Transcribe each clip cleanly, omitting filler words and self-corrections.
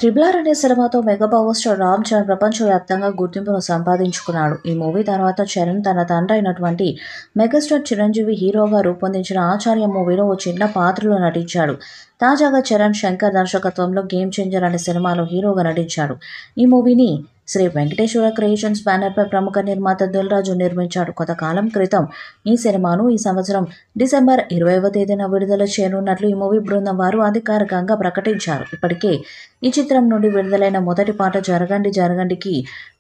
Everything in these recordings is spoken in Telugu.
'త్రిబుల్ ఆర్' అనే సినిమాతో mega power star Ram Charan ప్రపంచవ్యాప్తంగా గుర్తింపును సంపాదించుకున్నాడు. ఈ మూవీ తర్వాత చరణ్ తన తండ్రి అయినటువంటి మెగాస్టార్ చిరంజీవి హీరోగా రూపొందించిన 'ఆచార్య' మూవీలో ఓ చిన్న పాత్రలో నటించాడు. తాజాగా చరణ్ శంకర్ దర్శకత్వంలో 'గేమ్ చేంజర్' అనే సినిమాలో హీరోగా నటించాడు. ఈ మూవీని శ్రీ వెంకటేశ్వర క్రియేషన్స్ బ్యానర్పై ప్రముఖ నిర్మాత దిల్ రాజు నిర్మించాడు. కొంతకాలం క్రితం ఈ సినిమాను ఈ సంవత్సరం డిసెంబర్ 20వ తేదీన విడుదల చేయనున్నట్లు ఈ మూవీ బృందం వారు అధికారికంగా ప్రకటించారు. ఇప్పటికే ఈ చిత్రం నుండి విడుదలైన మొదటి పాట 'జరగండి జరగండి'కి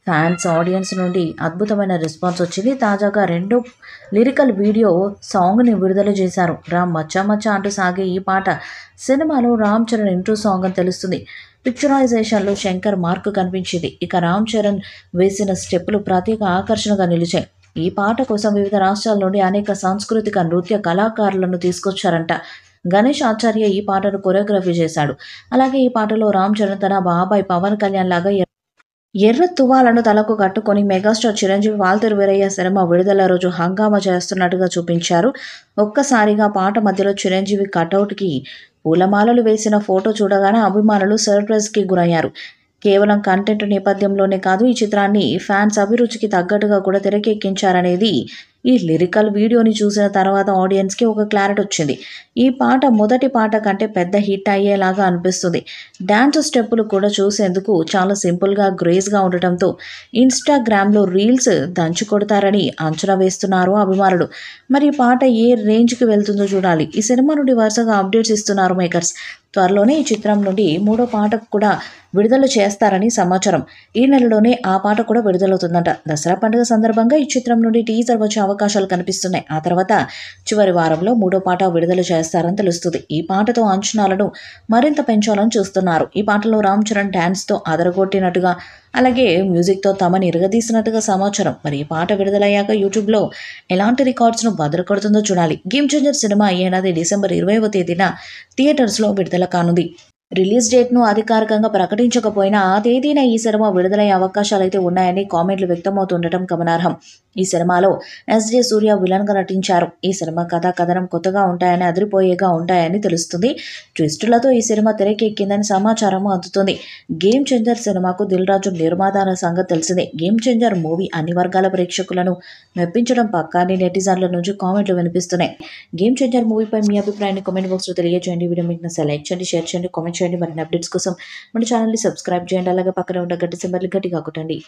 ఫ్యాన్స్, ఆడియన్స్ నుండి అద్భుతమైన రెస్పాన్స్ వచ్చింది. తాజాగా రెండో లిరికల్ వీడియో సాంగ్ని విడుదల చేశారు. రామ్ మచ్చా మచ్చా అంటూ సాగే ఈ పాట సినిమాలో రామ్ చరణ్ ఇంట్రో సాంగ్ అని తెలుస్తుంది. పిక్చరైజేషన్లో శంకర్ మార్క్ కనిపించింది. ఇక రామ్ చరణ్ వేసిన స్టెప్పులు ప్రత్యేక ఆకర్షణగా నిలిచాయి. ఈ పాట కోసం వివిధ రాష్ట్రాల నుండి అనేక సాంస్కృతిక నృత్య కళాకారులను తీసుకొచ్చారంట. గణేష్ ఆచార్య ఈ పాటను కొరియోగ్రఫీ చేశాడు. అలాగే ఈ పాటలో రామ్ చరణ్ తన బాబాయ్ పవన్ కళ్యాణ్ లాగా ఎర్ర తువ్వాలను తలకు కట్టుకొని మెగాస్టార్ చిరంజీవి 'వాల్తేరు వీరయ్య' సినిమా విడుదల రోజు హంగామా చేస్తున్నట్టుగా చూపించారు. ఒక్కసారిగా పాట మధ్యలో చిరంజీవి కటౌట్కి పూలమాలలు వేసిన ఫోటో చూడగానే అభిమానులు సర్ప్రైజ్కి గురయ్యారు. కేవలం కంటెంట్ నేపథ్యంలోనే కాదు, ఈ చిత్రాన్ని ఫ్యాన్స్ అభిరుచికి తగ్గట్టుగా కూడా తెరకెక్కించారనేది ఈ లిరికల్ వీడియోని చూసిన తర్వాత ఆడియన్స్కి ఒక క్లారిటీ వచ్చింది. ఈ పాట మొదటి పాట కంటే పెద్ద హిట్ అయ్యేలాగా అనిపిస్తుంది. డ్యాన్స్ స్టెప్పులు కూడా చూసేందుకు చాలా సింపుల్గా, గ్రేస్గా ఉండటంతో ఇన్స్టాగ్రామ్లో రీల్స్ దంచుకొడతారని అంచనా వేస్తున్నారు అభిమానులు. మరి ఈ పాట ఏ రేంజ్కి వెళ్తుందో చూడాలి. ఈ సినిమా నుండి వరుసగా అప్డేట్స్ ఇస్తున్నారు మేకర్స్. త్వరలోనే ఈ చిత్రం నుండి మూడో పాటకు కూడా విడుదల చేస్తారని సమాచారం. ఈ నెలలోనే ఆ పాట కూడా విడుదలవుతుందంట. దసరా పండుగ సందర్భంగా ఈ చిత్రం నుండి టీజర్ వచ్చే అవకాశాలు కనిపిస్తున్నాయి. ఆ తర్వాత చివరి వారంలో మూడో పాట విడుదల చేస్తారని తెలుస్తుంది. ఈ పాటతో అంచనాలను మరింత పెంచాలని చూస్తున్నారు. ఈ పాటలో రామ్ చరణ్ డ్యాన్స్తో అదరగొట్టినట్టుగా, అలాగే మ్యూజిక్తో తమని ఇరగదీసినట్టుగా సమాచారం. మరి ఈ పాట విడుదలయ్యాక యూట్యూబ్లో ఎలాంటి రికార్డ్స్ను బద్దలుకొడుతుందో చూడాలి. 'గేమ్ చేంజర్' సినిమా ఈ ఏడాది డిసెంబర్ 20వ తేదీన థియేటర్స్లో విడుదల కానుంది. రిలీజ్ డేట్ను అధికారికంగా ప్రకటించకపోయినా ఆ తేదీన ఈ సినిమా విడుదలయ్యే అవకాశాలైతే ఉన్నాయని కామెంట్లు వ్యక్తమవుతుండటం గమనార్హం. ఈ సినిమాలో ఎస్జే సూర్య విలన్గా నటించారు. ఈ సినిమా కథనం కొత్తగా ఉంటాయని, అదిరిపోయేగా ఉంటాయని తెలుస్తుంది. ట్విస్టులతో ఈ సినిమా తెరకెక్కిందని సమాచారం అందుతుంది. 'గేమ్ చేంజర్' సినిమాకు దిల్ రాజు నిర్మాత అన్న సంగతి తెలిసిందే. 'గేమ్ చేంజర్' మూవీ అన్ని వర్గాల ప్రేక్షకులను మెప్పించడం పక్కాని నెటిజన్ల నుంచి కామెంట్లు వినిపిస్తున్నాయి. 'గేమ్ చేంజర్' మూవీపై మీ అభిప్రాయాన్ని కామెంట్ బాక్స్లో తెలియజేయండి. వీడియో మీకు నచ్చితే లైక్ చేయండి, షేర్ చేయండి, కామెంట్ చేయండి. మరిన్ని అప్డేట్స్ కోసం మన ఛానల్ని సబ్స్క్రైబ్ చేయండి. అలాగే పక్కన ఉన్న గంట సింబల్ని గట్టిగా కొట్టండి.